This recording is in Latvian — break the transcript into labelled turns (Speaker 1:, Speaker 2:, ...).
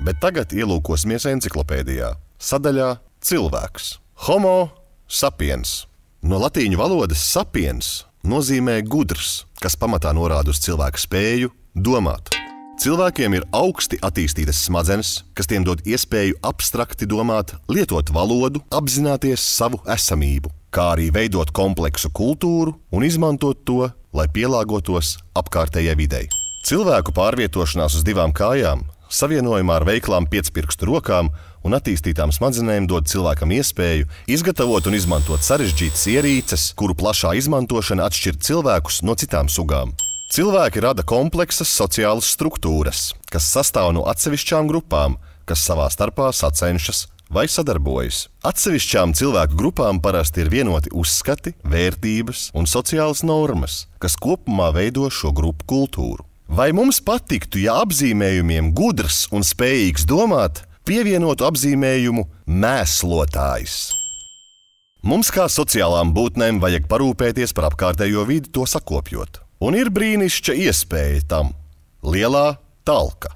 Speaker 1: Bet tagad ielūkosimies enciklopēdijā, sadaļā cilvēks. Homo sapiens. No latīņu valodas sapiens nozīmē gudrs, kas pamatā norāda uz cilvēka spēju domāt. Cilvēkiem ir augsti attīstītas smadzenes, kas tiem dod iespēju abstrakti domāt, lietot valodu, apzināties savu esamību, kā arī veidot kompleksu kultūru un izmantot to, lai pielāgotos apkārtējai videi. Cilvēku pārvietošanās uz divām kājām, savienojumā ar veiklām piecpirkstu rokām un attīstītām smadzenēm dod cilvēkam iespēju izgatavot un izmantot sarežģītas ierīces, kuru plašā izmantošana atšķir cilvēkus no citām sugām. Cilvēki rada kompleksas sociālas struktūras, kas sastāv no atsevišķām grupām, kas savā starpā sacenšas vai sadarbojas. Atsevišķām cilvēku grupām parasti ir vienoti uzskati, vērtības un sociālas normas, kas kopumā veido šo grupu kultūru. Vai mums patiktu, ja apzīmējumiem gudrs un spējīgs domāt pievienotu apzīmējumu mēslotājs? Mums kā sociālām būtnēm vajag parūpēties par apkārtējo vidi to sakopjot. Un ir brīnišķa iespēja tam – lielā talka.